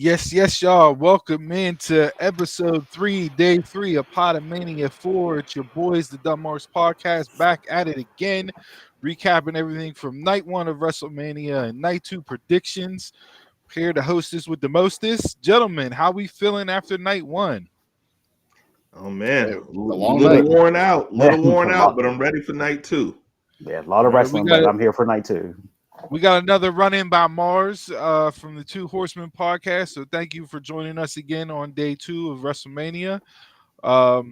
Yes, y'all. Welcome into episode 3, day 3 of Podomania 4. It's your boys, the Dumb Marks Podcast, back at it again, recapping everything from night 1 of WrestleMania and night 2 predictions. Here to host this with the mostest. Gentlemen, how we feeling after night 1? Oh man, Hey, a a long little night. worn out, A lot. but I'm ready for night 2. Yeah, a lot of All right, wrestling, but I'm here for night 2. We got another run-in by Mars from the Two Horsemen podcast. So thank you for joining us again on day 2 of WrestleMania. So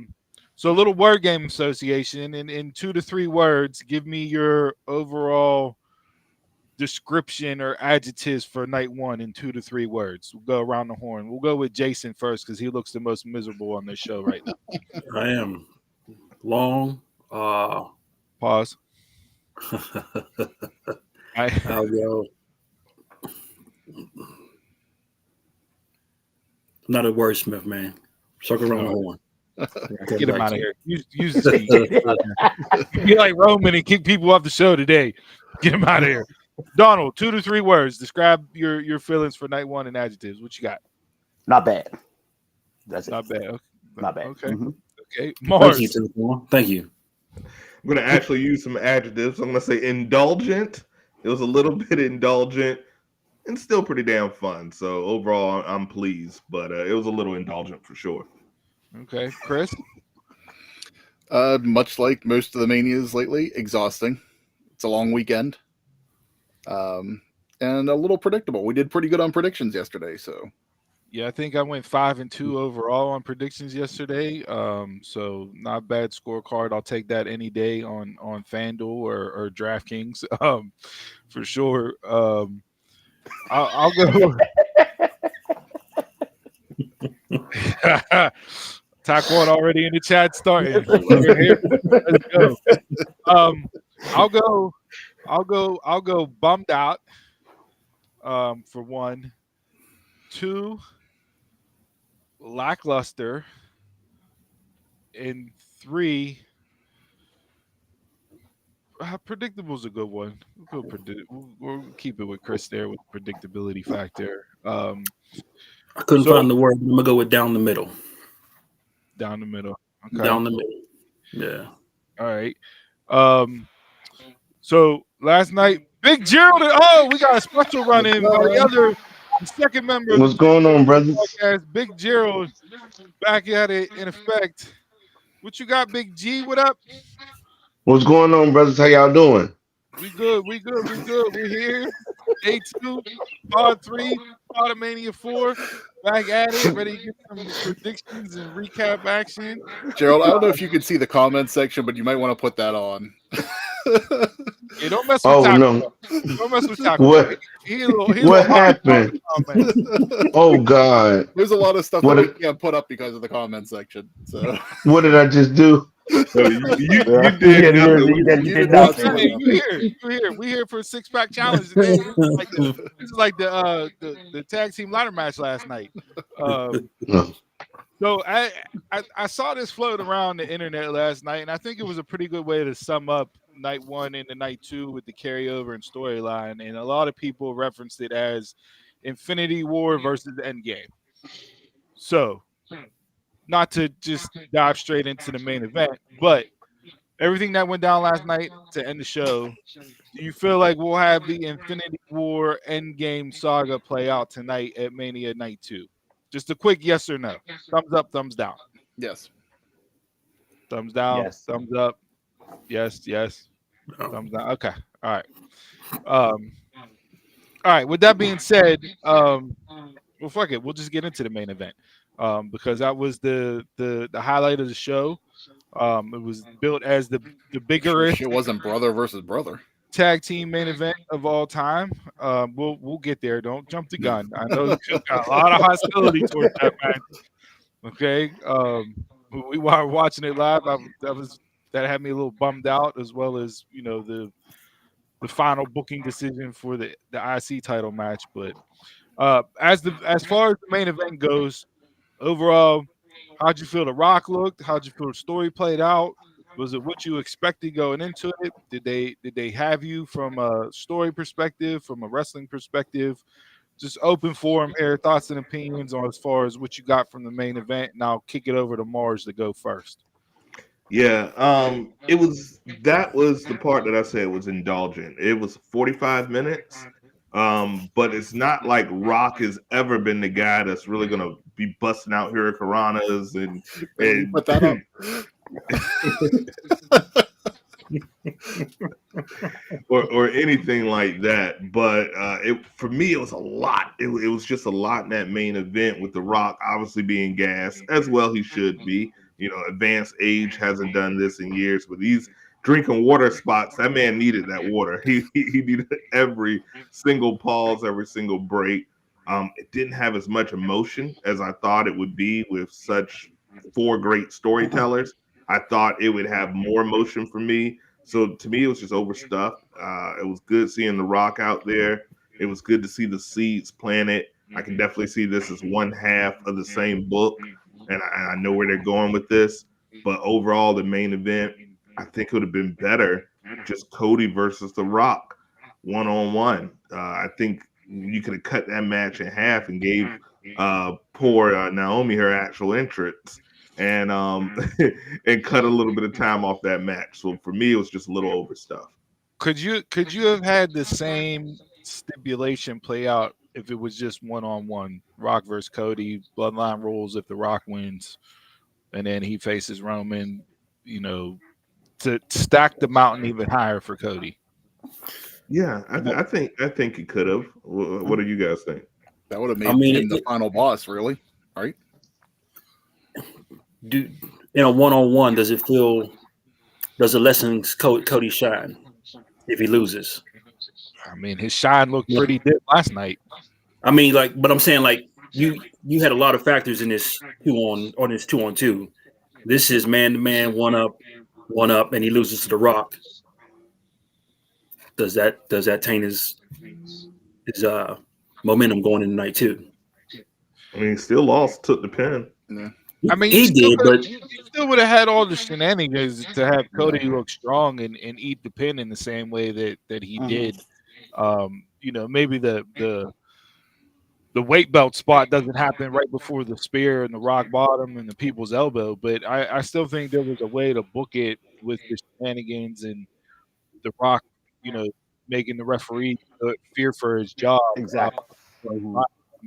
a little word game association in 2 to 3 words. Give me your overall description or adjectives for night 1 in 2 to 3 words. We'll go around the horn. We'll go with Jason first because he looks the most miserable on this show right now. I am long. Pause. I'll go. Not a wordsmith, man. Circle around the horn. Get him out of here. Use the speech. Be like Roman and kick people off the show today. Get him out of here. Donald, 2 to 3 words. Describe your feelings for night 1 and adjectives. What you got? Not bad. That's Not it. bad. Okay. Not bad. Okay. Mhm. Okay. Mars. Thank you. I'm gonna actually use some adjectives. I'm gonna say indulgent. It was a little bit indulgent and still pretty damn fun. So overall, I'm pleased, but it was a little indulgent for sure. Okay. Chris. Much like most of the manias lately, exhausting. It's a long weekend. And a little predictable. We did pretty good on predictions yesterday, so Yeah, I think I went 5 and 2 overall on predictions yesterday. So not bad scorecard. I'll take that any day on FanDuel or DraftKings. For sure. I'll go. Taquan already in the chat starting. We're here. Let's go. I'll go bummed out. For 1, 2, lackluster, and 3, predictable is a good one. We'll keep it with Chris there with predictability factor. I couldn't find the word. I'm gonna go with down the middle. Down the middle. Okay. Down the middle. Yeah. All right. So last night, Big Gerald. Oh, we got a special run in by the second member. What's going on, brothers? Podcast, Big Gerald, back at it in effect. What you got, Big G? What up? What's going on, brothers? How y'all doing? We good. We're here. Day 2, Pod 3, Podomania 4. Back at it, ready to get some predictions and recap action. Gerald, I don't know if you can see the comment section, but you might want to put that on. Yeah, don't mess with Taco. No. Don't mess with Taco. What? What happened? Oh God! There's a lot of stuff that we can't put up because of the comment section. So what did I just do? So you did nothing. Hey, you here. We here for a 6-pack challenge today. This is like the tag team ladder match last night. So I saw this float around the internet last night, and I think it was a pretty good way to sum up night 1 into night 2 with the carryover and storyline. And a lot of people referenced it as Infinity War versus Endgame. So, not to just dive straight into the main event, but everything that went down last night to end the show, do you feel like we'll have the Infinity War Endgame saga play out tonight at Mania Night 2? Just a quick yes or no. Thumbs up, thumbs down. yes. Thumbs down, Yes. thumbs up. Yes. Thumbs down. Okay. All right. With that being said, well, fuck it. We'll just get into the main event. Because that was the highlight of the show. It was built as the bigger It wasn't brother versus brother. tag team main event of all time. We'll get there. Don't jump the gun. I know you got a lot of hostility towards that match. Okay. We were watching it live. That had me a little bummed out, as well as the final booking decision for the IC title match. But as far as the main event goes, overall, how'd you feel the Rock looked? How'd you feel the story played out? Was it what you expected going into it? Did they have you from a story perspective, from a wrestling perspective? just open forum here, thoughts and opinions on as far as what you got from the main event, and I'll kick it over to Mars to go first. Yeah, that was the part that I said was indulgent. It was 45 minutes, but it's not like Rock has ever been the guy that's really gonna be busting out hurricanranas and Put that up. or anything like that. But for me, it was a lot. It was just a lot in that main event with The Rock obviously being gassed as well. He should be. You know, advanced age hasn't done this in years, but he's drinking water spots. That man needed that water. He needed every single pause, every single break. It didn't have as much emotion as I thought it would be with such four great storytellers. I thought it would have more emotion for me. So to me, it was just overstuffed. It was good seeing The Rock out there. It was good to see the seeds planted. I can definitely see this as one half of the same book, and I know where they're going with this. But overall, the main event, I think it would have been better just Cody versus The Rock, 1-on-1. I think you could have cut that match in half and gave poor Naomi her actual entrance, and and cut a little bit of time off that match. So for me, it was just a little overstuffed. Could you have had the same stipulation play out if it was just 1-on-1, Rock versus Cody, bloodline rules if The Rock wins, and then he faces Roman, you know, to stack the mountain even higher for Cody? Yeah, I think it could have. What do you guys think? That would have made him the final boss, really, right? In a 1-on-1, does it lessen Cody shine if he loses? I mean, his shine looked pretty good last night. I mean, but I'm saying, you had a lot of factors in this 2-on-2. This is man to man, one up, and he loses to The Rock. Does that taint his momentum going into night 2? I mean, he still lost, took the pin. Yeah. I mean, he did, but you still would have had all the shenanigans to have Cody look strong and eat the pin in the same way that he did. You know, maybe the weight belt spot doesn't happen right before the spear and the rock bottom and the people's elbow, but I still think there was a way to book it with the shenanigans and the Rock, you know, making the referee fear for his job. Exactly.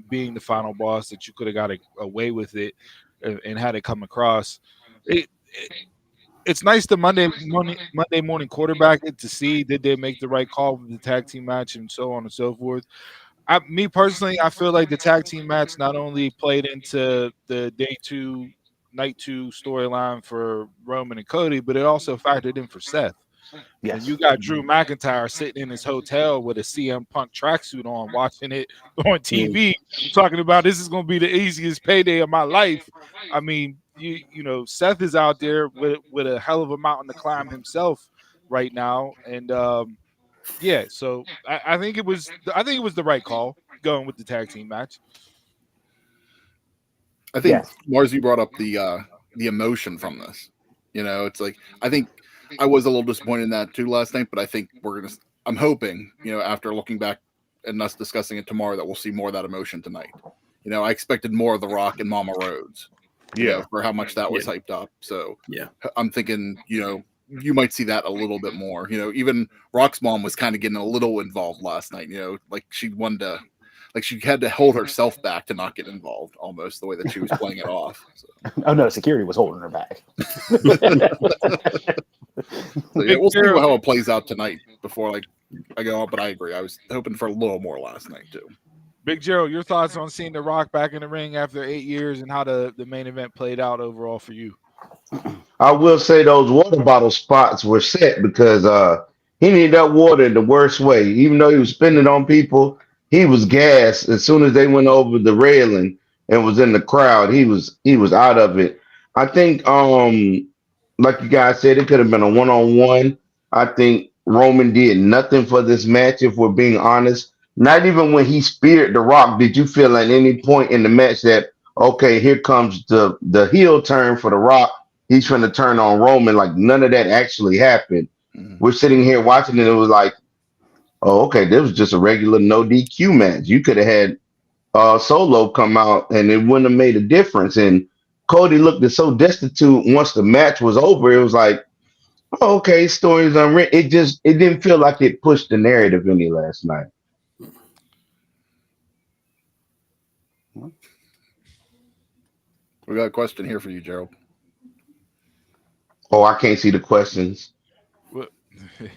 Being the final boss, that you could have got away with it and had it come across. It's nice to Monday morning quarterback it to see did they make the right call with the tag team match and so on and so forth. Me personally, I feel like the tag team match not only played into the night 2 storyline for Roman and Cody, but it also factored in for Seth. Yes. And you got Drew McIntyre sitting in his hotel with a CM Punk tracksuit on, watching it on TV, talking about this is going to be the easiest payday of my life. I mean, you know, Seth is out there with a hell of a mountain to climb himself right now, and yeah. So I think it was the right call going with the tag team match. I think Marzi brought up the emotion from this. You know, it's like I think I was a little disappointed in that too last night, but I think I'm hoping, you know, after looking back and us discussing it tomorrow, that we'll see more of that emotion tonight. You know, I expected more of The Rock and Mama Rhodes, you know, for how much that was hyped up. So I'm thinking, you know, you might see that a little bit more. You know, even Rock's mom was kind of getting a little involved last night. You know, like she wanted to, like she had to hold herself back to not get involved, almost the way that she was playing it off. So. Oh no, security was holding her back. So, yeah, we'll see how it plays out tonight before I go out. But I agree. I was hoping for a little more last night too. Big Gerald, your thoughts on seeing The Rock back in the ring after 8 years and how the main event played out overall for you? I will say those water bottle spots were set because he needed that water in the worst way. Even though he was spending on people, he was gassed as soon as they went over the railing and was in the crowd. He was out of it. I think like you guys said, it could have been a 1-on-1. I think Roman did nothing for this match, if we're being honest. Not even when he speared The Rock did you feel at any point in the match that, okay, here comes the heel turn for The Rock. He's trying to turn on Roman. Like, none of that actually happened. We're sitting here watching it. It was like, oh, okay, this was just a regular no DQ match. You could have had Solo come out, and it wouldn't have made a difference. And Cody looked so destitute once the match was over. It was like, oh, okay, story's unwritten. It didn't feel like it pushed the narrative any last night. We got a question here for you, Gerald. Oh, I can't see the questions. What-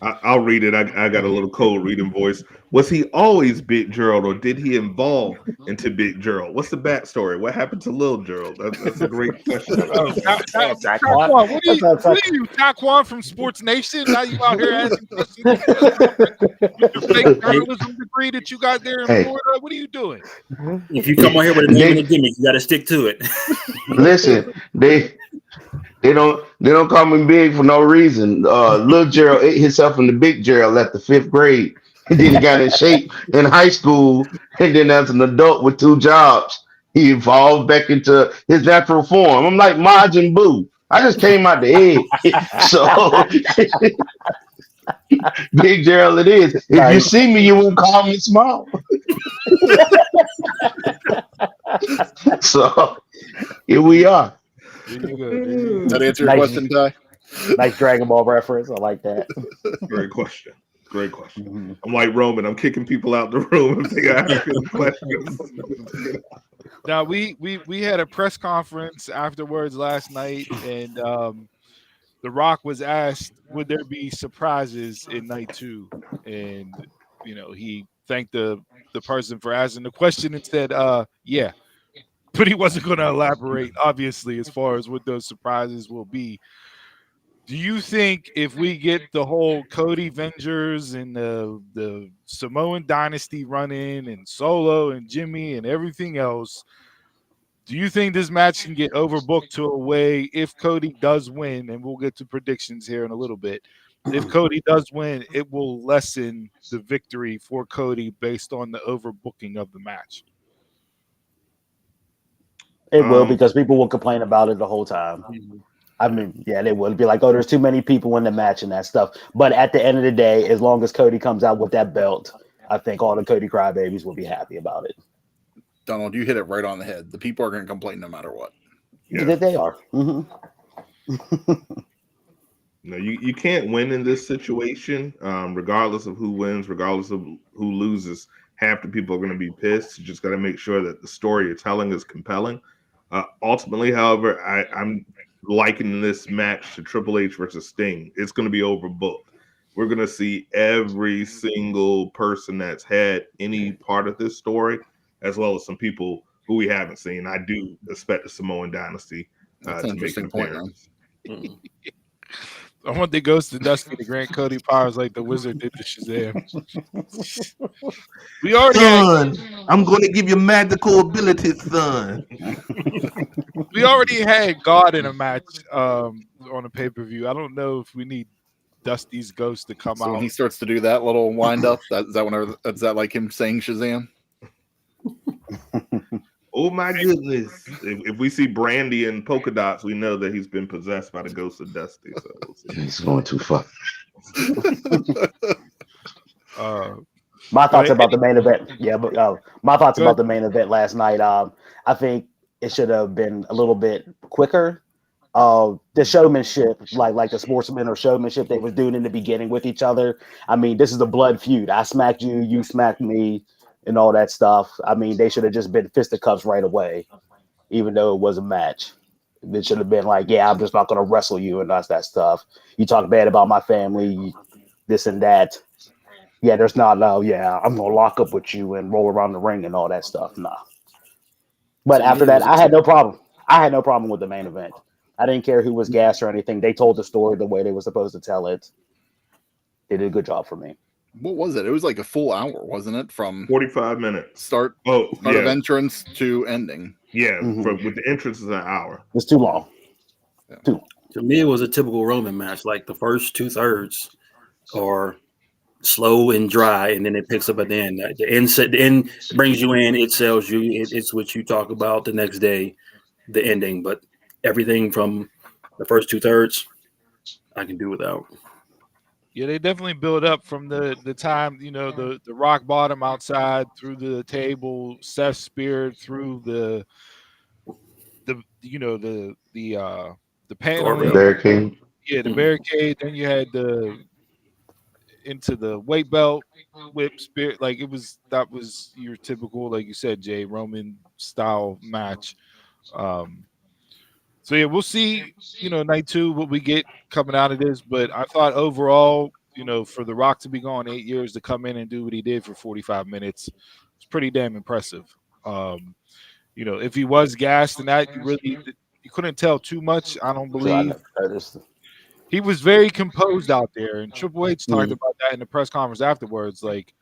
I'll read it. I got a little cold reading voice. Was he always Big Gerald, or did he evolve into Big Gerald? What's the backstory? What happened to Little Gerald? That's a great question. Oh, Jack Taquan, Quan. what are you, Taquan from Sports Nation? Now you out here asking questions with your fake journalism degree that you got there in Hey. Florida? What are you doing? If you come on here with a name and a gimmick, you got to stick to it. Listen, they don't call me big for no reason. Little Gerald ate himself in the Big Gerald at the 5th grade, and then he got in shape in high school, and then as an adult with 2 jobs, he evolved back into his natural form. I'm like Majin Buu. I just came out the egg, so Big Gerald it is. If you Nice. see me, you won't call me small. So here we are. There you go. There you Does go. that answer your Nice. question, Ty? Nice Dragon Ball reference. I like that. Great question. Great question. Mhm. I'm like Roman. I'm kicking people out the room if they got asking questions. Now we had a press conference afterwards last night, and The Rock was asked, "Would there be surprises in night 2?" And he thanked the person for asking the question and said, "Yeah," but he wasn't going to elaborate, obviously, as far as what those surprises will be. Do you think if we get the whole Cody Vengers and the Samoan Dynasty running and Solo and Jimmy and everything else, do you think this match can get overbooked to a way if Cody does win, and we'll get to predictions here in a little bit, if Cody does win, it will lessen the victory for Cody based on the overbooking of the match? It will, Um, because people will complain about it the whole time. I mean, yeah, they will be like, "Oh, there's too many people in the match and that stuff." But at the end of the day, as long as Cody comes out with that belt, I think all the Cody crybabies will be happy about it. Donald, you hit it right on the head. The people are going to complain no matter what. Yeah. They are. Mhm. No, you can't win in this situation, regardless of who wins, regardless of who loses. Half the people are going to be pissed. You just got to make sure that the story you're telling is compelling. Ultimately, however, I'm likening this match to Triple H versus Sting. It's going to be overbooked. We're going to see every single person that's had any part of this story, as well as some people who we haven't seen. I do expect the Samoan Dynasty That's an to make an interesting point, man. appearance. I want the Ghost of Dusty to grant Cody powers like the Wizard did to Shazam. We already had I'm going to give you magical abilities, son. God in a match on a pay-per-view. I don't know if we need Dusty's ghost to come So out. when he starts to do that little wind up, is that like him saying Shazam? Oh my goodness! If we see Brandy and polka dots, we know that he's been possessed by the ghost of Dusty. So we'll see. He's going too far. My thoughts Right. about the main event. Yeah, but my thoughts Go about the main event last night. I think it should have been a little bit quicker. The showmanship, like the sportsman or showmanship they was doing in the beginning with each other. I mean, this is a blood feud. I smacked you, you smacked me, and all that stuff. I mean, they should have just been fisticuffs right away, even though it was a match. It should have been like, yeah, I'm just not going to wrestle you and that's that stuff. You talk bad about my family, this and that. Yeah, there's not no, yeah, I'm going to lock up with you and roll around the ring and all that stuff. Nah. But To after me, it that, was a I had no problem. I had no problem with the main event. I didn't care who was gas or anything. They told the story the way they were supposed to tell it. They did a good job for me. What was it? It was like a full hour, wasn't it? From 45 minutes. start Oh of yeah, entrance to ending. yeah. Mhm. With the entrance is an hour. It's too long. To me, it was a typical Roman match. Like the first 2/3 are slow and dry, and then it picks up at the end. The end brings you in. It sells you. It's what you talk about the next day, the ending. But everything from the first 2/3, I can do without. Yeah, they definitely build up from the time, the rock bottom outside through the table, Seth spear through the The Guardrail. paneling. barricade. Yeah, the Mhm. barricade. Then you had the into the weight belt whip spear. Like that was your typical, like you said, Jay, Roman style match. Um, so yeah, we'll see. Night two, what we get coming out of this. But I thought overall, for The Rock to be gone 8 years to come in and do what he did for 45 minutes, it's pretty damn impressive. Um, if he was gassed in that, you couldn't tell too much. I don't So I believe never noticed. he was very composed out there, and Triple H talked Mhm. about that in the press conference afterwards. Like,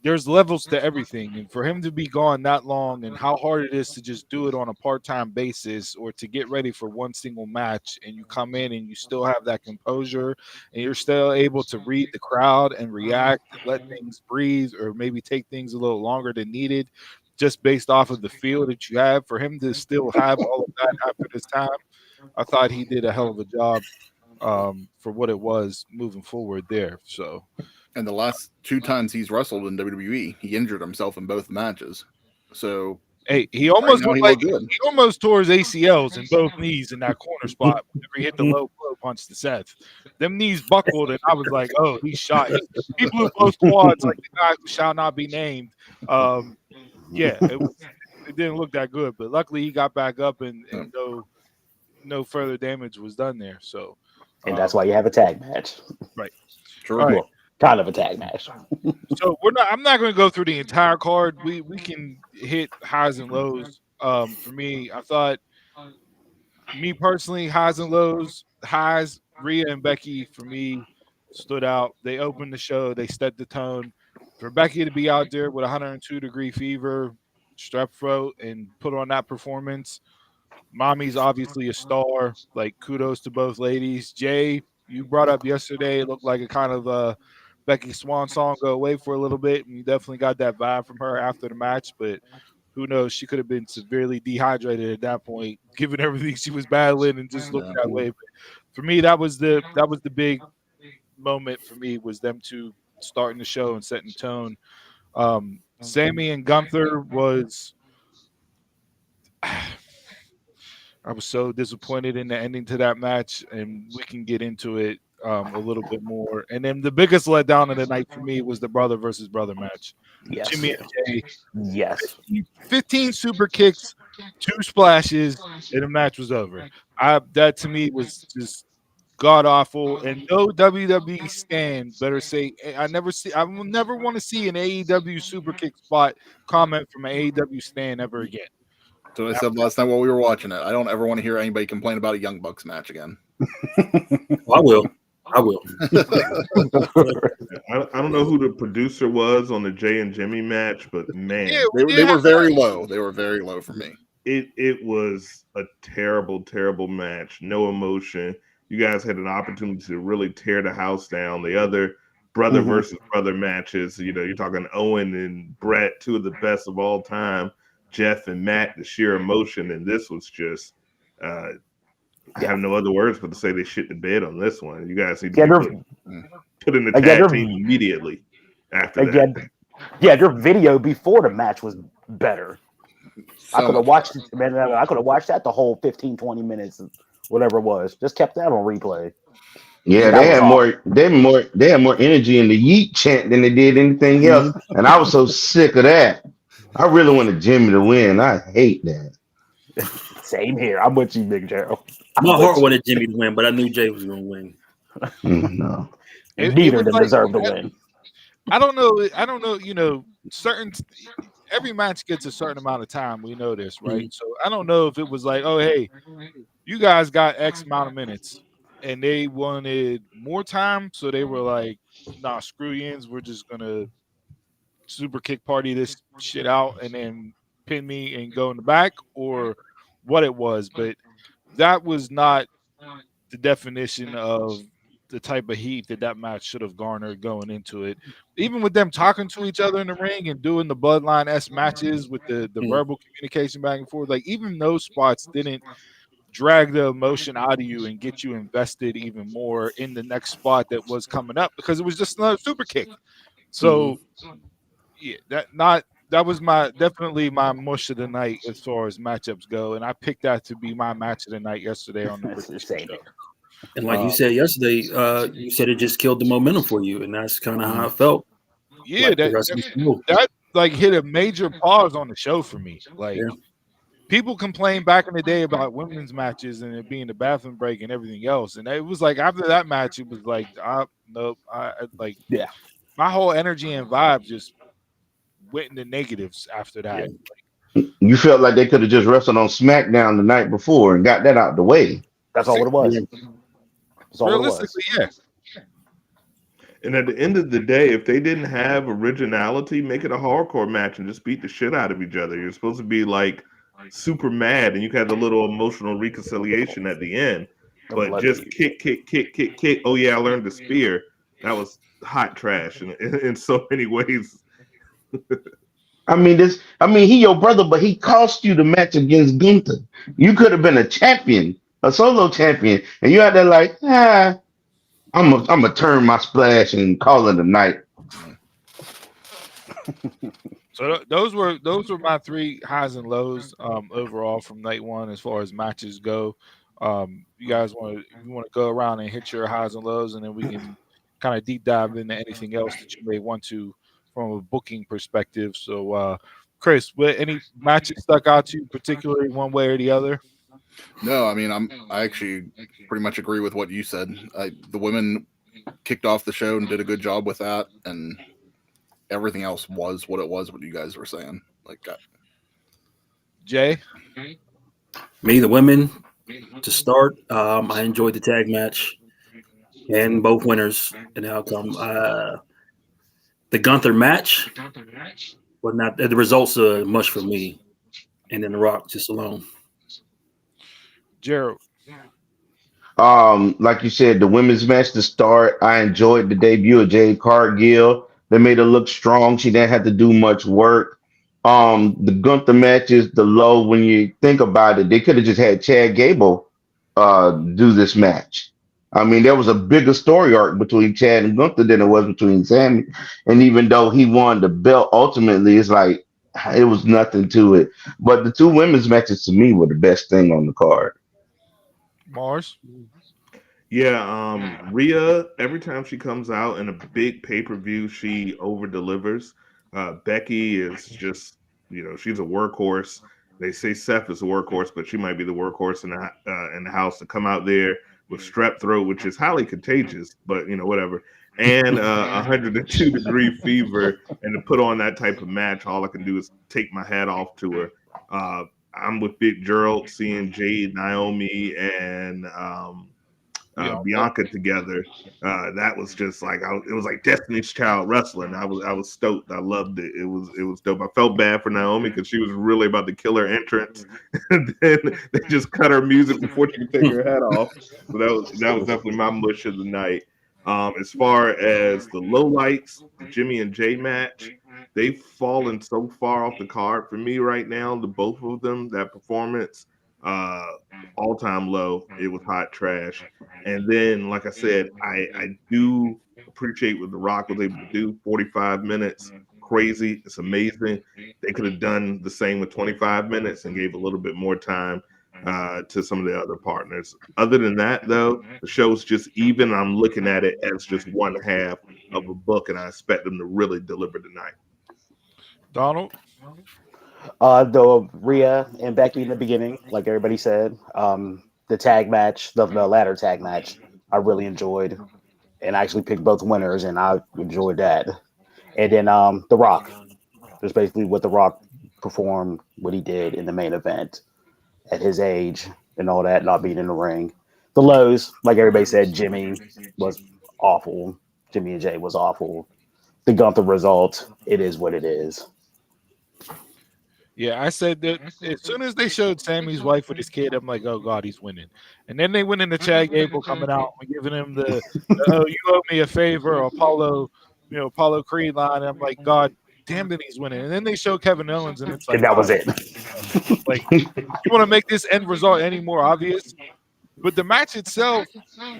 there's levels to everything, and for him to be gone that long and how hard it is to just do it on a part-time basis or to get ready for one single match, and you come in and you still have that composure and you're still able to read the crowd and react and let things breathe or maybe take things a little longer than needed just based off of the feel that you have, for him to still have all of that after this time, I thought he did a hell of a job, for what it was moving forward there. So And the last two times he's wrestled in WWE, he injured himself in both matches. So hey, he right almost now looked he like looked good. he almost tore his ACLs in both knees in that corner spot whenever he hit the low blow punch to Seth. Them knees buckled, and I was like, "Oh, he's shot." He blew both quads like the guy who shall not be named. Um, yeah, it didn't look that good, but luckily he got back up and no further damage was done there. So, And that's why you have a tag match. right, True. all right. Well, kind of a tag match. So we're not. I'm not going to go through the entire card. We can hit highs and lows. For me, I thought, me personally, highs and lows. Highs, Rhea and Becky for me stood out. They opened the show. They set the tone. For Becky to be out there with 102-degree fever, strep throat, and put on that performance. Mommy's obviously a star. Like, kudos to both ladies. Jay, you brought up yesterday, it looked like a kind of Becky Swan song, go away for a little bit, and you definitely got that vibe from her after the match. But who knows? She could have been severely dehydrated at that point, given everything she was battling, and just looked Yeah. that way. But for me, that was the big moment for me, was them two starting the show and setting the tone. Sammy and Gunther was. I was so disappointed in the ending to that match, and we can get into it a little bit more. And then the biggest letdown of the night for me was the brother versus brother match. Yes. Jimmy and Jay, Yes. 15 super kicks, two splashes, and the match was over. That to me was just god awful, and no WWE stand better say, I will never want to see an AEW super kick spot comment from an AEW stand ever again. So I said last night while we were watching it, I don't ever want to hear anybody complain about a Young Bucks match again. I will. I will. I don't know who the producer was on the Jay and Jimmy match, but Yeah, man, we They did were have that. very low. They were very low for me. it was a terrible, terrible match. No emotion. You guys had an opportunity to really tear the house down. The other brother Mhm. versus brother matches, you're talking Owen and Brett, two of the best of all time. Jeff and Matt, the sheer emotion, and this was just. Uh, I Yeah. have no other words but to say they shit the bed on this one. You guys need to Yeah, be their put in the again, tag team immediately after that. again, yeah, their video before the match was better. I So could have much watched better. it, man. I could have watched that the whole 15, 20 minutes, whatever it was. Just kept that on replay. Yeah, That they was had awesome. more energy in the Yeet chant than they did anything else, Mhm. and I was so sick of that. I really wanted Jimmy to win. I hate that. Same here. I'm with you, Big Gerald. I'm My heart with you. wanted Jimmy to win, but I knew Jay was going to win. No. And It neither of was them like, deserve to win. I don't know. I don't know. Certain every match gets a certain amount of time. We know this, right? Mhm. So I don't know if it was like, oh, hey, you guys got X amount of minutes, and they wanted more time, so they were like, nah, screw yins. We're just gonna super kick party this shit out and then pin me and go in the back, or what it was. But that was not the definition of the type of heat that match should have garnered going into it. Even with them talking to each other in the ring and doing the bloodline s matches with the Mhm. verbal communication back and forth, like even those spots didn't drag the emotion out of you and get you invested even more in the next spot that was coming up because it was just another super kick. So yeah, that was my definitely my mush of the night as far as matchups go, and I picked that to be my match of the night yesterday on the That's Big insane. Show. And like you said yesterday, you said it just killed the momentum for you, and that's kind of how I felt. Yeah, Like the rest of the show. that like hit a major pause on the show for me. Like Yeah. people complained back in the day about women's matches and it being the bathroom break and everything else, and it was like after that match, it was like, nope, like Yeah. my whole energy and vibe just went into negatives after Yeah. that. You felt like they could have just wrestled on SmackDown the night before and got that out the way. That's all it was. Yeah. That's all it was. Realistically, yeah. And at the end of the day, if they didn't have originality, make it a hardcore match and just beat the shit out of each other. You're supposed to be like super mad, and you had the little emotional reconciliation at the end. The But blood just feud. kick. Oh yeah, I learned the spear. That was hot trash in so many ways. He your brother, but he cost you the match against Gunther. You could have been a champion, a solo champion, and you out there like, I'm gonna turn my splash and call it a night. So those were my three highs and lows overall from night one as far as matches go. You guys want to go around and hit your highs and lows, and then we can kind of deep dive into anything else that you may want to from a booking perspective. So, Chris, any matches stuck out to you particularly one way or the other? No, I mean I actually pretty much agree with what you said. The women kicked off the show and did a good job with that, and everything else was what it was. What you guys were saying, like Jay, Me, the women to start. I enjoyed the tag match and both winners and the outcome. The Gunther match, but not the results are much for me. And then The Rock just alone. Gerald, Like you said, the women's match to start. I enjoyed the debut of Jade Cargill. They made her look strong. She didn't have to do much work. The Gunther match is the low when you think about it. They could have just had Chad Gable do this match. I mean, there was a bigger story arc between Chad and Gunther than it was between Sammy. And even though he won the belt, ultimately, it's like it was nothing to it. But the two women's matches to me were the best thing on the card. Mars. Yeah, Rhea, every time she comes out in a big pay-per-view, she over delivers. Becky is just, she's a workhorse. They say Seth is a workhorse, but she might be the workhorse in the house to come out there with strep throat, which is highly contagious, but whatever. And 102-degree fever, and to put on that type of match, all I can do is take my hat off to her. I'm with Big Gerald, seeing Jade, Naomi, and Bianca together. That was just like it was like Destiny's Child wrestling. I was stoked. I loved it. It was dope. I felt bad for Naomi because she was really about to kill her entrance, and then they just cut her music before she could take her hat off. So that was definitely my mush of the night. As far as the lowlights, the Jimmy and Jay match, they've fallen so far off the card for me right now. The both of them, that performance, all-time low. It was hot trash. And then, like I said, I do appreciate what The Rock was able to do. 45 minutes, crazy. It's amazing. They could have done the same with 25 minutes and gave a little bit more time to some of the other partners. Other than that, though, the show's just even. I'm looking at it as just one half of a book, and I expect them to really deliver tonight. Donald. The Rhea and Becky in the beginning, like everybody said. The tag match, the ladder tag match, I really enjoyed, and I actually picked both winners, and I enjoyed that. And then The Rock, just basically what The Rock performed, what he did in the main event at his age and all that, not being in the ring. The lows, like everybody said, Jimmy was awful. Jimmy and Jay was awful. The Gunther result, it is what it is. Yeah, I said that as soon as they showed Sammy's wife with his kid, I'm like, oh God, he's winning. And then they went into Chad Gable coming out and giving him the oh, you owe me a favor, or Apollo Creed line. And I'm like, God, damn it, he's winning. And then they show Kevin Owens, and it's like, And that was oh, it. like you want to make this end result any more obvious? But the match itself,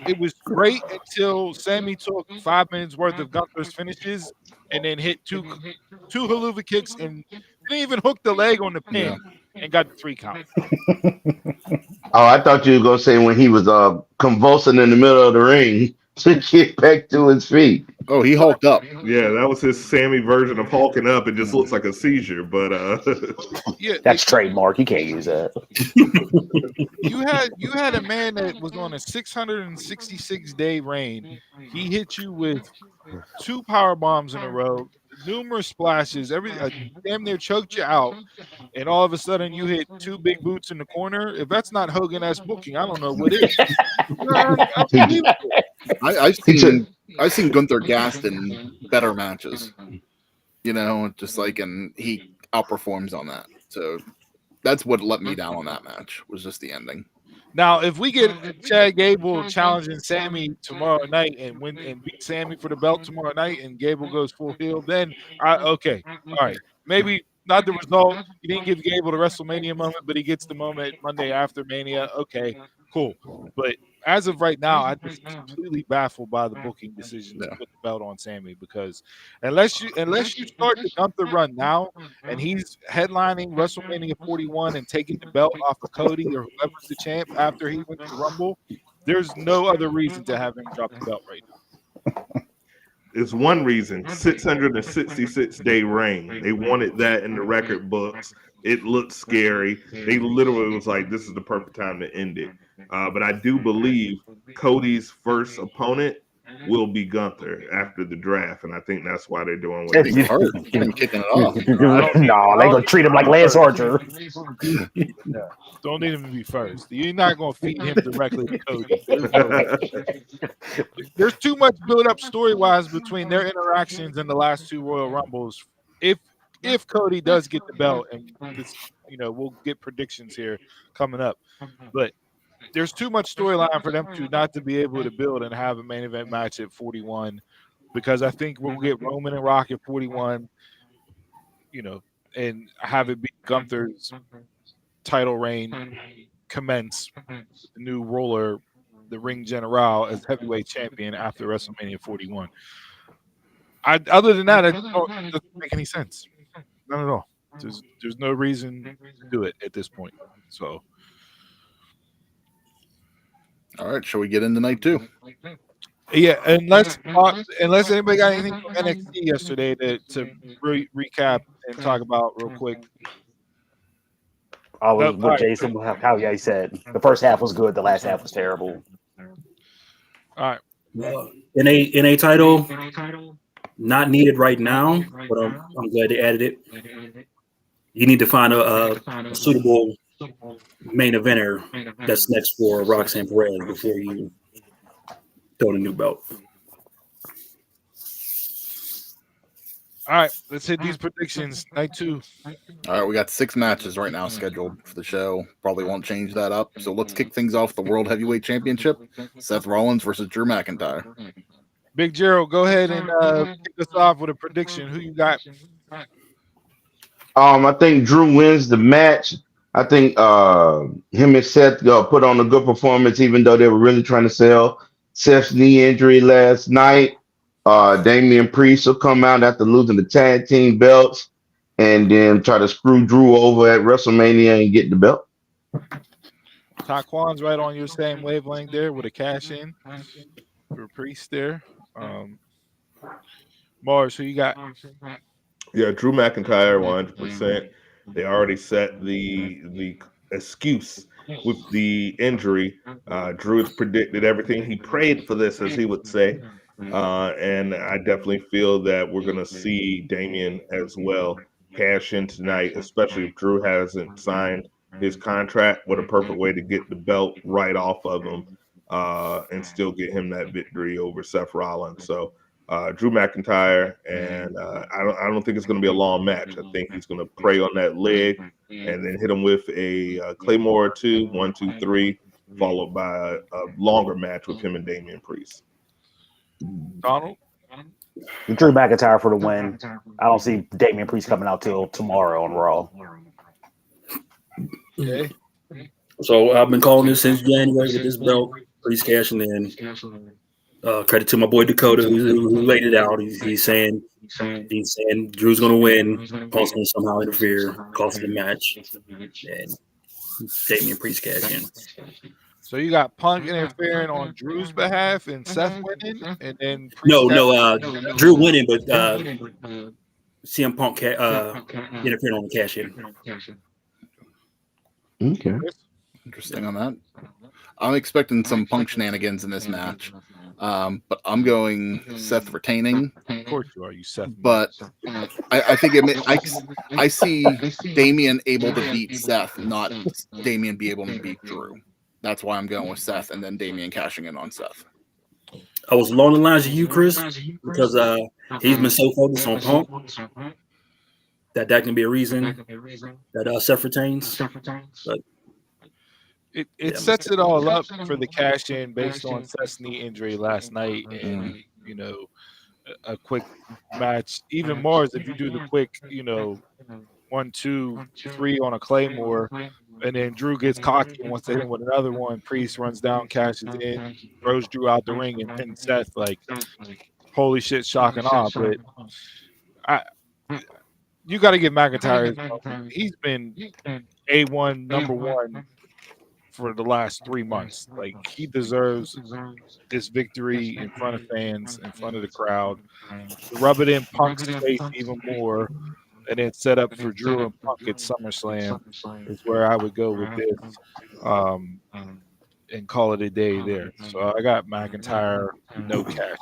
it was great until Sammy took 5 minutes worth of Gunther's finishes and then hit two haluva kicks and didn't even hook the leg on the pin Yeah. and got the 3 count. Oh, I thought you were gonna say when he was convulsing in the middle of the ring to get back to his feet. Oh, he hulked up. Yeah, that was his Sammy version of hulking up. It just looks like a seizure, but Yeah, That's trademark. You can't use that. you had a man that was on a 666-day reign. He hit you with 2 power bombs in a row, numerous splashes, damn near choked you out, and all of a sudden you hit 2 big boots in the corner. If that's not Hogan-esque booking, I don't know what is. He, I've he took seen Gunther gassed in better matches. You know, just like, and he outperforms on that. So that's what let me down on that match, was just the ending. Now, if we get Chad Gable challenging Sammy tomorrow night and win and beat Sammy for the belt tomorrow night, and Gable goes full heel, then okay, all right, maybe not the result. You didn't give Gable the WrestleMania moment, but he gets the moment Monday after Mania. Okay, cool. But as of right now, I'm just completely baffled by the booking decision to put the belt on Sammy, because unless you start the Gunther run now and he's headlining WrestleMania 41 and taking the belt off of Cody or whoever's the champ after he wins the Rumble, there's no other reason to have him drop the belt right now. it's one reason 666-day reign. They wanted that in the record books. It looked scary. They literally was like, this is the perfect time to end it. But I do believe Cody's first opponent will be Gunther after the draft, and I think that's why they're doing what He's hurt. He's been kicking it off. No, they gonna treat him like Lance Archer. Don't need him to be first. You're not going to feed him directly to Cody. There's too much build-up story-wise between their interactions in the last 2 Royal Rumbles. If Cody does get the belt, and this, we'll get predictions here coming up, but there's too much storyline for them to not to be able to build and have a main event match at 41, because I think we'll get Roman and Rock at 41, and have it be Gunther's title reign commence the new roller, the Ring General, as heavyweight champion after WrestleMania 41. Other than that, it doesn't make any sense. None at all. There's no reason to do it at this point. So, all right, shall we get into night 2? yeah, unless anybody got anything from NXT yesterday to recap and talk about real quick. I was with Jason. How he said the first half was good, the last half was terrible. All right. In a title, not needed right now, but I'm glad they added it. You need to find a suitable main eventer that's next for Roxanne Perez before you throw the new belt. All right, let's hit these predictions. Night 2. All right, we got 6 matches right now scheduled for the show. Probably won't change that up. So let's kick things off. The World Heavyweight Championship: Seth Rollins versus Drew McIntyre. Big Gerald, go ahead and kick us off with a prediction. Who you got? I think Drew wins the match. I think him and Seth put on a good performance, even though they were really trying to sell Seth's knee injury last night. Damian Priest will come out after losing the tag team belts and then try to screw Drew over at WrestleMania and get the belt. Taquan's right on your same wavelength there with a cash in for Priest there. Mars, who you got? Yeah, Drew McIntyre, 100%. They already set the excuse with the injury. Drew has predicted everything. He prayed for this, as he would say. And I definitely feel that we're going to see Damian as well cash in tonight, especially if Drew hasn't signed his contract. What a perfect way to get the belt right off of him and still get him that victory over Seth Rollins. So Drew McIntyre, and I don't think it's going to be a long match. I think he's going to prey on that leg and then hit him with a Claymore or 2, 1, 2, 3, followed by a longer match with him and Damian Priest. Donald? Drew McIntyre for the win. I don't see Damian Priest coming out till tomorrow on Raw. Okay. So I've been calling this since January with this belt. Priest cashing in. Credit to my boy Dakota who laid it out. He's saying Drew's gonna win. Punk's gonna somehow interfere, cost the match, and Damian Priest cash in. So you got Punk interfering on Drew's behalf and Seth winning, and then Priest Drew winning, but CM Punk interfering on the cash in. Okay. Interesting on that. I'm expecting some Punk shenanigans in this match, but I'm going Seth retaining. Of course you are, you Seth. But I think I see Damian able to beat Seth, not Damian be able to beat Drew. That's why I'm going with Seth, and then Damian cashing in on Seth. I was along the lines of you, Chris, because he's been so focused on Punk that can be a reason that Seth retains. But it sets it all up for the cash in based on Seth's knee injury last night, and a quick match. Even more is if you do the quick, 1, 2, 3 on a Claymore, and then Drew gets cocky and wants to hit him with another one. Priest runs down, cashes in, throws Drew out the ring, and pins Seth. Like, holy shit, shock and awe. But you got to give McIntyre. He's been A1 number one for the last 3 months. Like, he deserves this victory in front of fans, in front of the crowd. Rub it in Punk's face even more, and then set up for Drew and Punk at SummerSlam is where I would go with this, and call it a day there. So I got McIntyre, no cash.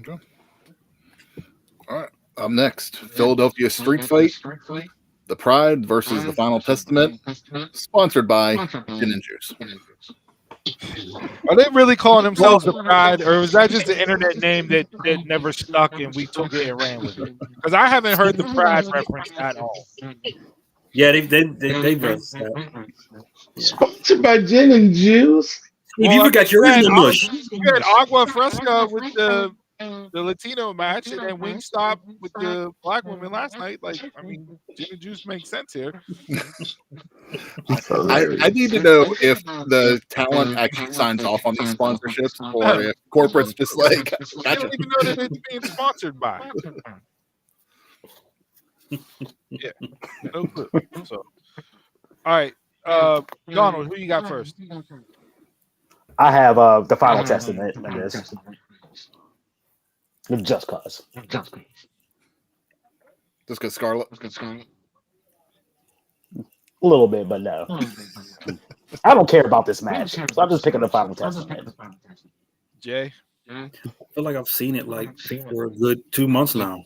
Okay. All right. Up next, Philadelphia Street Fight, The Pride versus The Final Testament, sponsored by Gin and Juice. Are they really calling themselves The Pride, or was that just the internet name that never stuck and we took it and ran with it? Because I haven't heard the Pride reference at all. Yeah, they've Sponsored by Gin and Juice. you forgot your original mush. You had Agua Fresca with the Latino match, and then Wingstop with the black woman last night. Like, I mean, Gin and Juice makes sense here. I need to know if the talent actually signs off on these sponsorships, or if corporate's just like, I don't even know that it's being sponsored by. Yeah, no clue. So, all right, Donald, who you got first? I have the Final Testament in this. Just cause. just because Scarlett. A little bit, but no. I don't care about this match, so I'm just picking the Final Testament. Jay? I feel like I've seen it for a good 2 months now.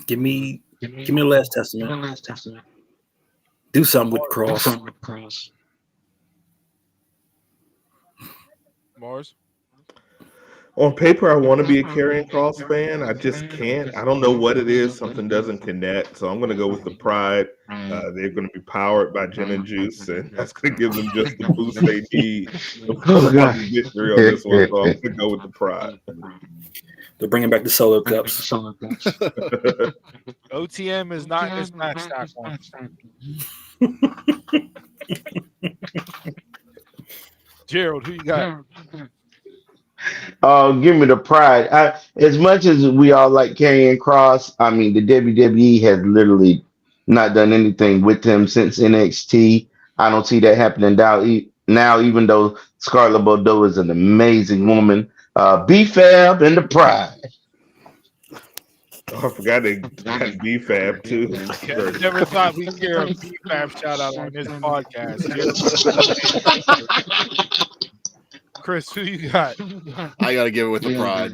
Give me the Last Testament. Do something with Cross. Mars? On paper, I want to be a Karrion Kross fan. I just can't. I don't know what it is. Something doesn't connect. So I'm going to go with the Pride. They're going to be powered by Gin and Juice, and that's going to give them just the boost they need to pull out the victory on this one. So I'm going to go with the Pride. They're bringing back the solo cups. OTM is not in this match, stack one. Gerald, who you got? Give me the Pride. As much as we all like Karrion Kross, I mean, the WWE has literally not done anything with him since NXT. I don't see that happening now, even though Scarlett Bordeaux is an amazing woman. B-Fab and the Pride. Oh, I forgot they got B-Fab too. I never thought we'd hear a B-Fab shout out on this podcast. Chris, who you got? I got to give it with the Pride.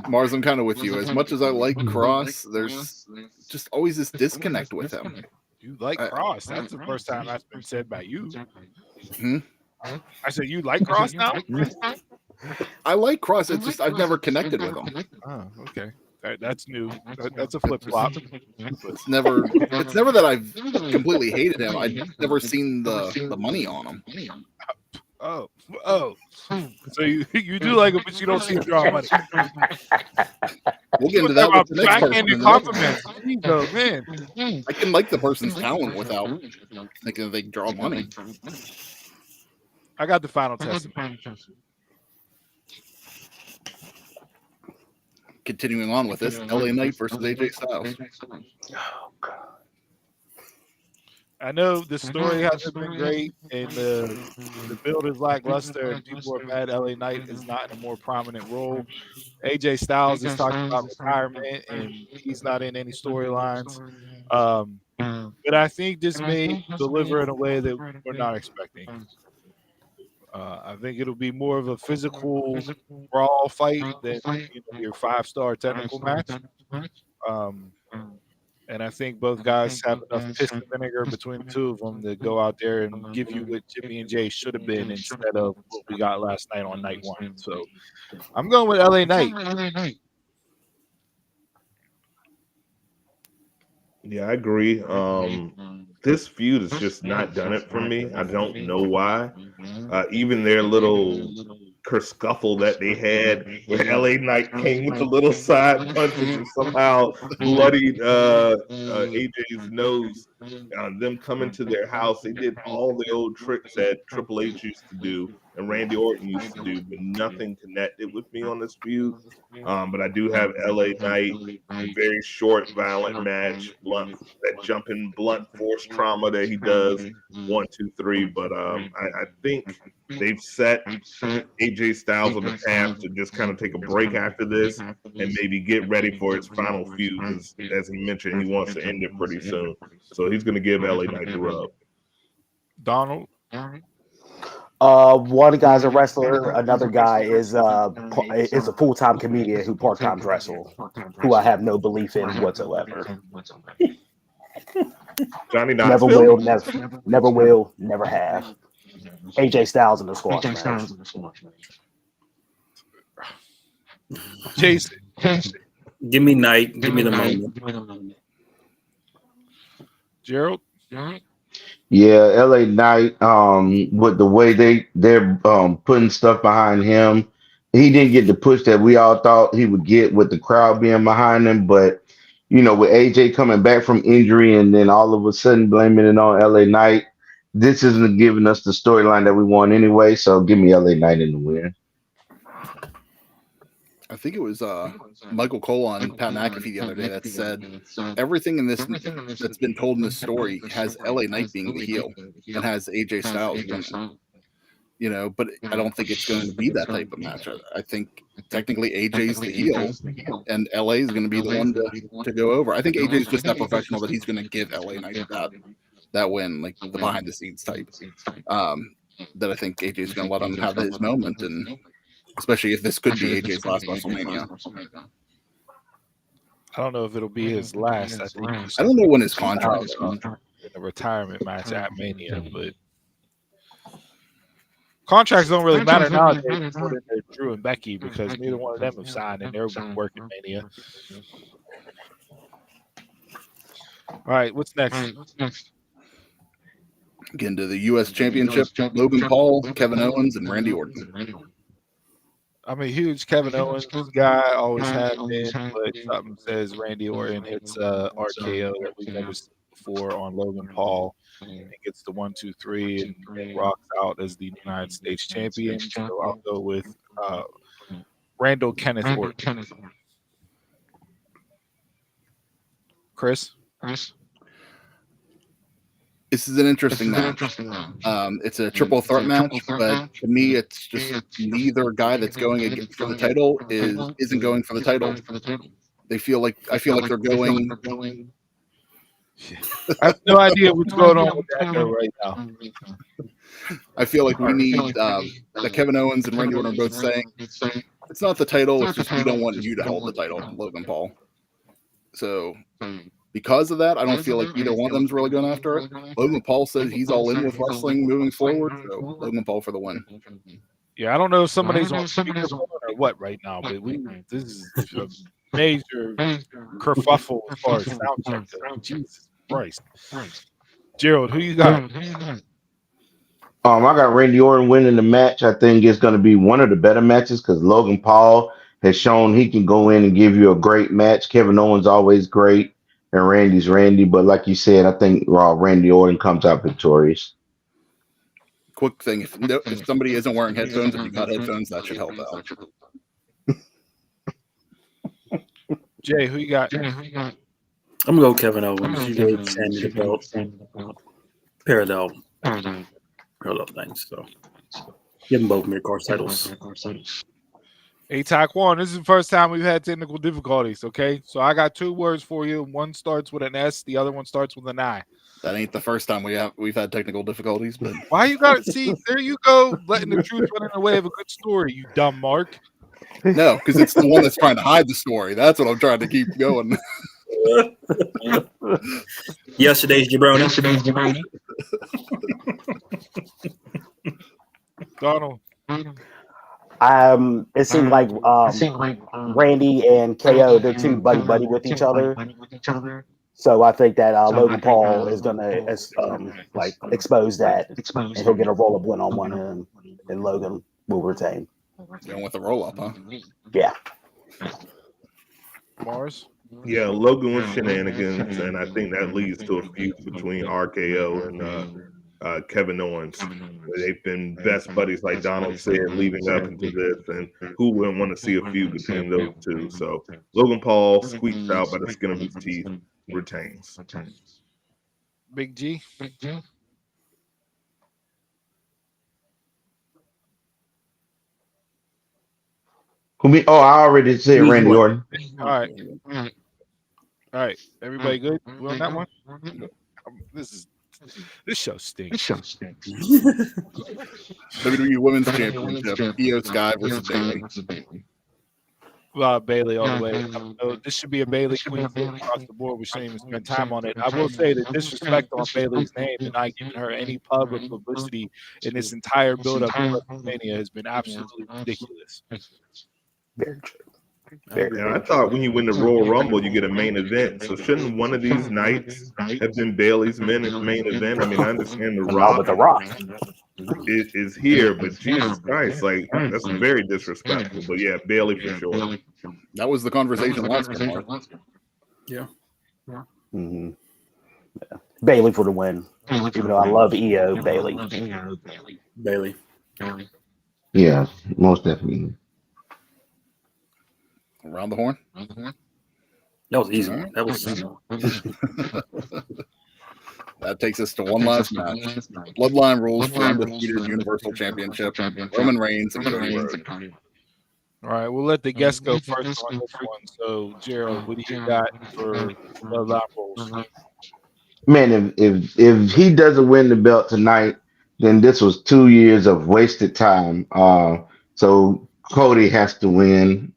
Mars, I'm kind of with you. As much as I like Cross, there's just always this disconnect with him. You like Cross? That's the first time that's been said by you. Hmm? I said you like Cross now? I like Cross. It's just I've never connected with him. Oh, okay. That's new. That's a flip flop. It's never that I've completely hated him. I've never seen the money on him. Oh. So you do like him, but you don't see him drawing money. We'll get into Talk that with about the next person. backhanded in the next compliments. Jeez, oh, man. I can like the person's talent without thinking that they can draw money. I got the final testament. Continuing on with this, LA Knight versus AJ Styles. I know the story hasn't been great, and the build is lackluster, and people are mad LA Knight is not in a more prominent role. AJ Styles is talking about retirement, and he's not in any storylines. But I think this may deliver in a way that we're not expecting. I think it'll be more of a physical brawl fight than your 5-star technical match. And I think both guys have enough piss and vinegar between the two of them to go out there and give you what Jimmy and Jay should have been instead of what we got last night on night one. So I'm going with LA Knight. Yeah, I agree. This feud has just not done it for me. I don't know why. Even their little kerfuffle that they had where LA Knight came with the little side punches and somehow bloodied AJ's nose. Them coming to their house, they did all the old tricks that Triple H used to do and Randy Orton used to do, but nothing connected with me on this feud. But I do have LA Knight, a very short, violent match, blunt, that jumping blunt force trauma that he does, 1, 2, 3. But I think they've set AJ Styles on the path to just kind of take a break after this and maybe get ready for his final feud. Because as he mentioned, he wants to end it pretty soon. So he's going to give LA Knight the rub. Donald? One guy's a wrestler. Another guy is a full-time comedian who part-time wrestles, who I have no belief in whatsoever. Johnny Never Knoxville? will, never will, never have. AJ Styles in the squash match. Jason. Give me Knight. Give me the moment. Gerald? Yeah, LA Knight, with the way they're putting stuff behind him, he didn't get the push that we all thought he would get with the crowd being behind him. But with AJ coming back from injury and then all of a sudden blaming it on LA Knight, this isn't giving us the storyline that we want anyway. So give me LA Knight in the win. I think it was Michael Cole on Pat McAfee the other day that said everything in this that's been told in this story has LA Knight being the heel and has AJ Styles winning. But I don't think it's going to be that type of match. I think technically AJ's the heel and LA is going to be the one to go over. I think AJ's just that professional that he's going to give LA Knight that win, like the behind the scenes type. That I think AJ's going to let him have his moment, and especially if this could be AJ's last WrestleMania. I don't know if it'll be his last. I don't know when his contract is in a retirement match at Mania, but contracts don't really matter nowadays more than Drew and Becky, because neither one of them have signed and they're working Mania. All right, what's next? Get into the U.S. Championship. Logan Paul, Kevin Owens, and Randy Orton. I'm a huge Kevin Owens guy, always have been, but something says Randy Orton hits RKO that we've never seen before on Logan Paul and gets the 1, 2, 3 and rocks out as the United States champion. So I'll go with Randall Kenneth Orton. Chris? This is an interesting match. It's a triple threat match, but to me, it's just neither guy that's going for the title isn't going for the title. I feel like they're going. I have no idea what's going on with that though right now. I feel like we need that Kevin Owens and Randy Orton are both saying it's not the title. It's just we don't want you to hold the title, Logan Paul. So because of that, I don't feel like either one of them's really going after it. Logan Paul says he's all in with wrestling moving forward, so Logan Paul for the win. Yeah, I don't know if somebody's on speakerphone or what right now, but this is a major kerfuffle as far as sound check goes. Jesus Christ. Gerald, who you got? I got Randy Orton winning the match. I think it's going to be one of the better matches because Logan Paul has shown he can go in and give you a great match. Kevin Owens always great, and Randy's Randy. But like you said, I think Randy Orton comes out victorious. Quick thing: if somebody isn't wearing headphones, if you got headphones, that should help out. Jay, who you got? I'm gonna go Kevin Owens. You gave Sammy the belt. Parallel things. So give them both mid-card titles. Hey, Taekwon, this is the first time we've had technical difficulties, okay? So I got 2 words for you. One starts with an S, the other one starts with an I. That ain't the first time we've had technical difficulties, but why you got to see? There you go, letting the truth run in the way of a good story, you dumb Mark. No, because it's the one that's trying to hide the story. That's what I'm trying to keep going. Yesterday's jabroni. Donald. It seemed like Randy and KO, they're too buddy with each other. So I think that Logan Paul is gonna expose that, and he'll get a roll up win on one, and Logan will retain. Going with the roll up, huh? Yeah. Mars. Yeah, Logan with shenanigans, and I think that leads to a feud between RKO and Kevin Owens. They've been best buddies, like Donald said, leading up into this, and who wouldn't want to see a feud between those two? So Logan Paul squeaks out by the skin of his teeth, retains. Big G. I already said Randy Orton. All right. Everybody good? We on that one? This show stinks. WWE Women's Championship, Io Sky versus Bayley. Bayley all the way. So this should be a Bayley queen across the board. We shouldn't even spend time on it. I will say the disrespect on Bayley's name and not giving her any public publicity in this entire build-up to WrestleMania has been absolutely ridiculous. Very true. And I thought when you win the Royal Rumble, you get a main event. So shouldn't one of these nights have been Bayley's main event? I mean, I understand The Rock is here, but Jesus Christ, like that's very disrespectful. But yeah, Bayley for sure. That was the conversation last time. Yeah. Mm-hmm. Yeah. Bayley for the win. Even though I love Io, Bayley. Yeah, most definitely. Around the horn? That was easy. That was simple. That takes us to one last match. Bloodline rules for undefeated Universal Championship. Roman Reigns and Cody Rhodes. All right, we'll let the guests go first on this one. So, Gerald, what do you got for Bloodline rules? Man, if he doesn't win the belt tonight, then this was 2 years of wasted time. So Cody has to win.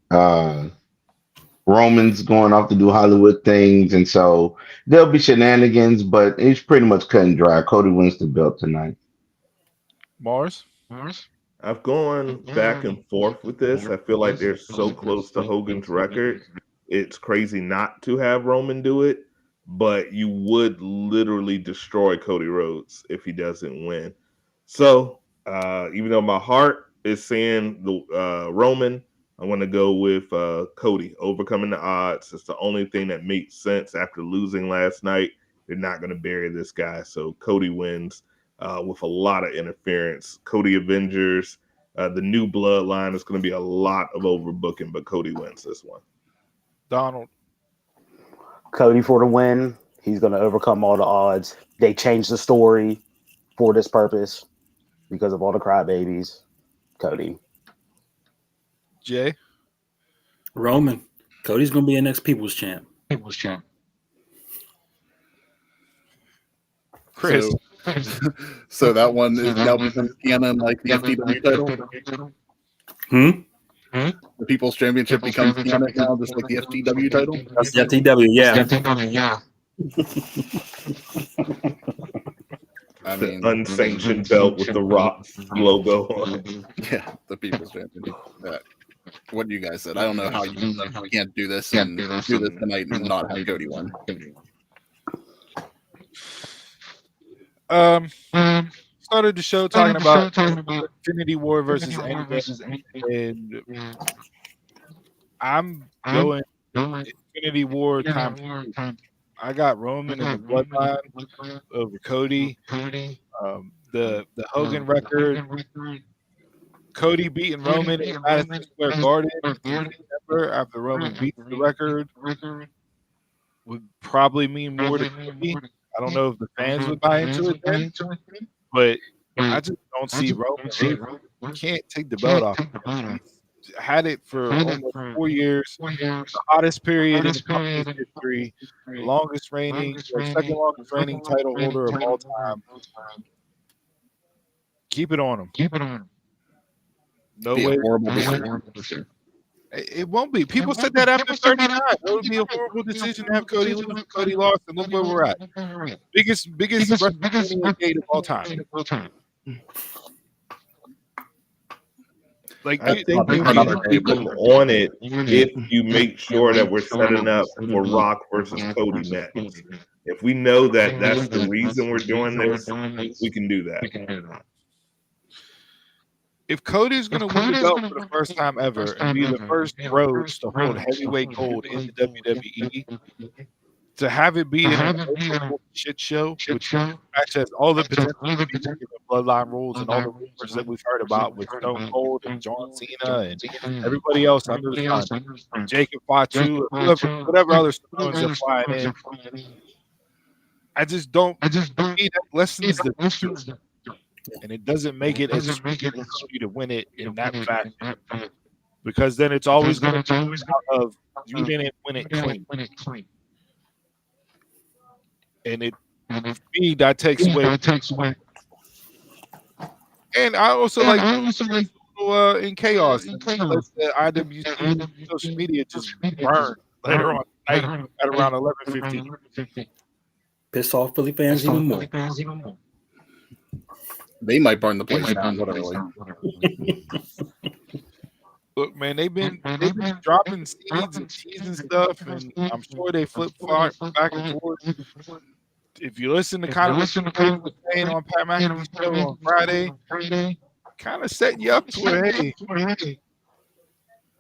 Roman's going off to do Hollywood things, and so there'll be shenanigans, but it's pretty much cut and dry. Cody wins the belt tonight. Mars? I've gone back and forth with this. I feel like they're so close to Hogan's record. It's crazy not to have Roman do it, but you would literally destroy Cody Rhodes if he doesn't win. So even though my heart is saying the Roman, I want to go with Cody overcoming the odds. It's the only thing that makes sense after losing last night. They're not going to bury this guy, so Cody wins with a lot of interference. Cody Avengers, the new bloodline is going to be a lot of overbooking, but Cody wins this one. Donald. Cody for the win. He's going to overcome all the odds. They changed the story for this purpose because of all the crybabies. Cody. Jay? Roman. Cody's going to be a next People's Champ. Chris. So that one is now becomes canon like the FTW title? The People's Championship becomes canon now, just like the FTW title? That's the FTW, yeah. I mean, unsanctioned belt with the Rock logo on it. Yeah, the People's Championship. What you guys said. I don't know how you can't do this and do this tonight and not have Cody win. started the show talking about Infinity War versus Endgame, and I'm going Infinity War time. I got Roman in the bloodline over Cody. The Hogan record, Cody beating Roman in Madison Square Garden in December after Roman beats the record would probably mean more to Cody. I don't know if the fans would buy into it then, but I just don't see Roman able. You can't take the belt off. He's had it for almost 4 years, the hottest period in the company's history, the longest reigning, or second longest reigning title holder of all time. Keep it on him. No Be way. a horrible decision. It won't be. People said that after 39. It would be a horrible decision to have Cody lose. Cody lost, and look where we're at. Biggest WrestleMania gate of all time. Like I think you can keep them on it if you make sure that we're setting up for Rock versus Cody next. If we know that that's the reason we're doing this, we can do that. if Cody's going to win the belt for the first time ever and be the first Rhodes to hold heavyweight gold in the WWE, to have it be in an shit show, which match has all the potential to be the bloodline rules and all the rumors that we've heard about with Stone Cold and John Cena and everybody else under the sun, Jacob Fatu, whatever other stones are flying in. I just don't. That lessens the future, and it doesn't make it as sweet for Cody to win it in that fashion, because then it's always going to be out of you didn't win it clean. And it, for me, that takes away. And I also like in chaos. Let the IWC social media just burn later on tonight at around 11:15. Piss off Philly fans even more. They might burn the place down, literally. Look, man, they've been dropping seeds and teasing stuff, and I'm sure they flip back and forth. If you listen to kind of what you were saying on Pat McAfee's show on Friday, kind of setting you up to where, hey,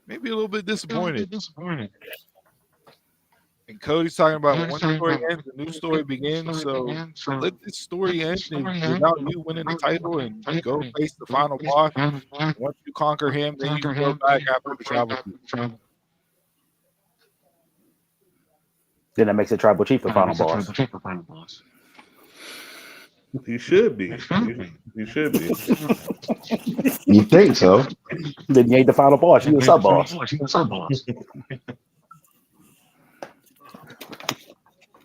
maybe a little bit disappointed. And Cody's talking about one story ends, the new story begins. So let this story end without you winning the title and go face the final boss. Once you conquer him, then you can go back after the tribal chief. Then that makes it tribal chief the final boss. He should be. He should be. You think so? Then you ain't the final boss. You the sub boss.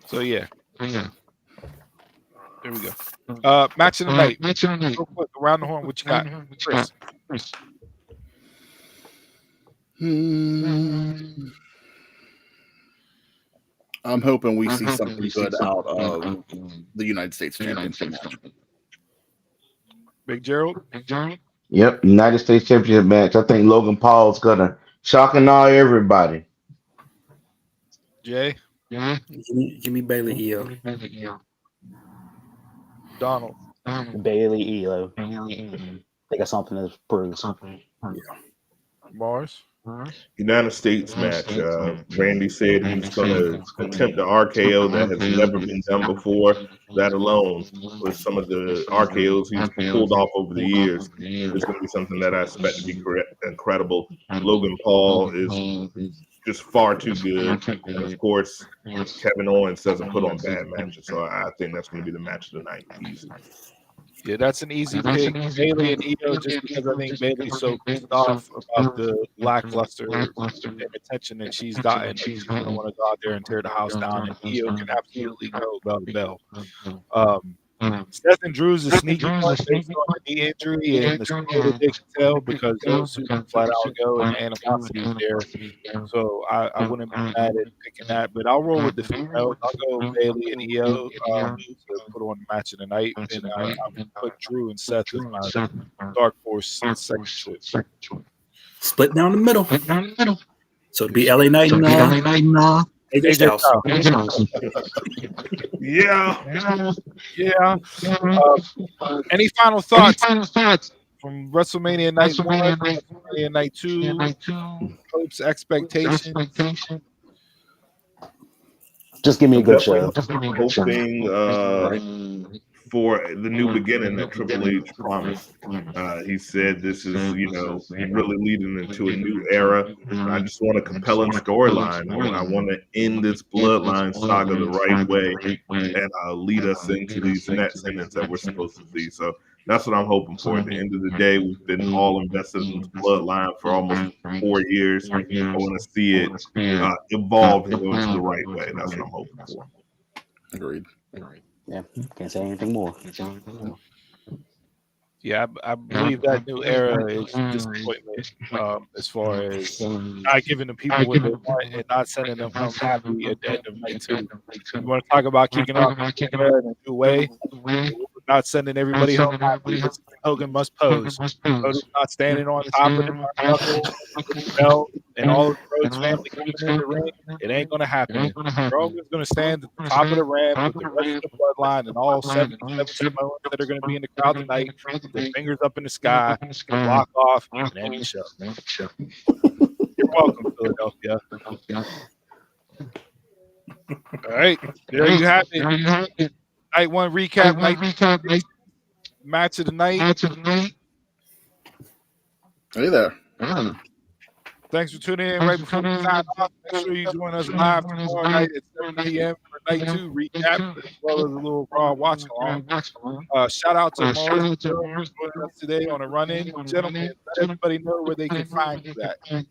So yeah. There we go. Match of the night. Real quick, around the horn, what you got, Chris? I'm hoping we see something good out of the United States Championship match. Big Gerald? Yep, United States Championship match. I think Logan Paul's gonna shock and awe everybody. Jay? Give me Bailey EO. Donald? Bailey EO. They got something to prove. Mars? United States match. Randy said he's going to attempt the RKO that has never been done before. That alone, with some of the RKOs he's pulled off over the years, is going to be something that I expect to be incredible. Logan Paul is just far too good. And of course, Kevin Owens doesn't put on bad matches. So I think that's going to be the match of the night. Easy. Yeah, that's an easy pick. Bailey and EO, just because I think Bailey's so pissed off about the lackluster and attention that she's gotten. She's going to want to go out there and tear the house down, and EO can absolutely go about the bell. Seth and Drew's a sneaky one based on the knee injury and the story that they can tell, because those two can flat out go and the animosity is there. So I wouldn't be mad at picking that, but I'll roll with the females. I'll go Bailey and EO to put on the match of the night, and I would put Drew and Seth as my dark horse second choice. Split down the middle. So it'd be LA Knight and AJ Styles. Yeah. Yeah. Any final thoughts from WrestleMania Night 1, WrestleMania Night 2, hopes, expectations? Just give me a I'm good definitely show. hoping for the new beginning that Triple H promised. He said this is, really leading into a new era. And I just want a compelling storyline. I want to end this bloodline saga the right way and lead us into these next endings that we're supposed to see. So that's what I'm hoping for. At the end of the day, we've been all invested in this bloodline for almost 4 years. I want to see it evolve and go into the right way. That's what I'm hoping for. Agreed. Yeah, can't say anything more. Yeah, I believe that new era is disappointment as far as not giving the people what they want and not sending them home happy at the end of night 2. You want to talk about kicking off the era in a new way? Not sending everybody home happy. It's Hogan must pose. Hogan's not standing on top of the turnbuckle with the belt and all of the Rhodes family coming in the ring. It ain't going to happen. Roman's going to stand at the top of the ramp with the rest of the bloodline and all 77 Samoans that are going to be in the crowd tonight with their fingers up in the sky, block off, and end the show. You're welcome, Philadelphia. All right, there you have it. Night 1 recap, night match of the night. Hey there. Thanks for tuning in right before we sign off. Make sure you join us live tomorrow night at 7 p.m. for night 2 recap, as well as a little Raw watch along. Shout out to Mars joining us today on a run-in. Gentlemen, let everybody know where they can find you at. You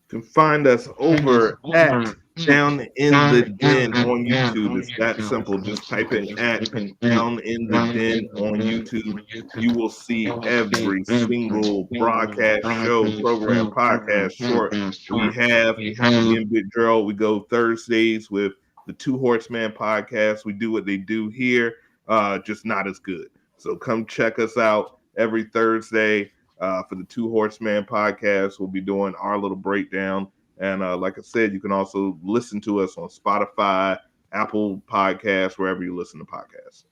can find us over at Down in the Den on YouTube. It's that simple. Just type in at Down in the Den on YouTube. You will see every single broadcast, show, program, podcast, short we have. Me and Big Drill, we go Thursdays with the Two Horseman podcast. We do what they do here, just not as good. So come check us out every Thursday. For the Two Horseman podcast, we'll be doing our little breakdown. And like I said, you can also listen to us on Spotify, Apple Podcasts, wherever you listen to podcasts.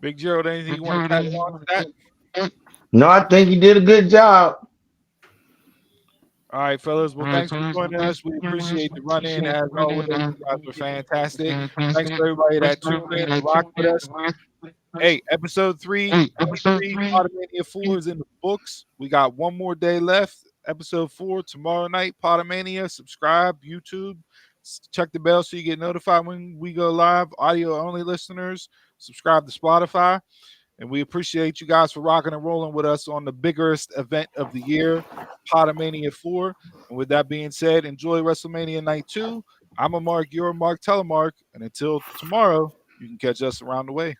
Big Gerald, anything you want to tag on to that? No, I think you did a good job. All right, fellas. Well, thanks for joining us. We appreciate the run-in as always. You guys were fantastic. Thanks for everybody that tuned in and rocked with us. Hey, episode 3, Potomania 4 is in the books. We got one more day left. Episode 4 tomorrow night, Potomania. Subscribe, YouTube. Check the bell so you get notified when we go live. Audio-only listeners, subscribe to Spotify. And we appreciate you guys for rocking and rolling with us on the biggest event of the year, Potomania 4. And with that being said, enjoy WrestleMania Night 2. I'm a Mark, you're a Mark Telemark. And until tomorrow, you can catch us around the way.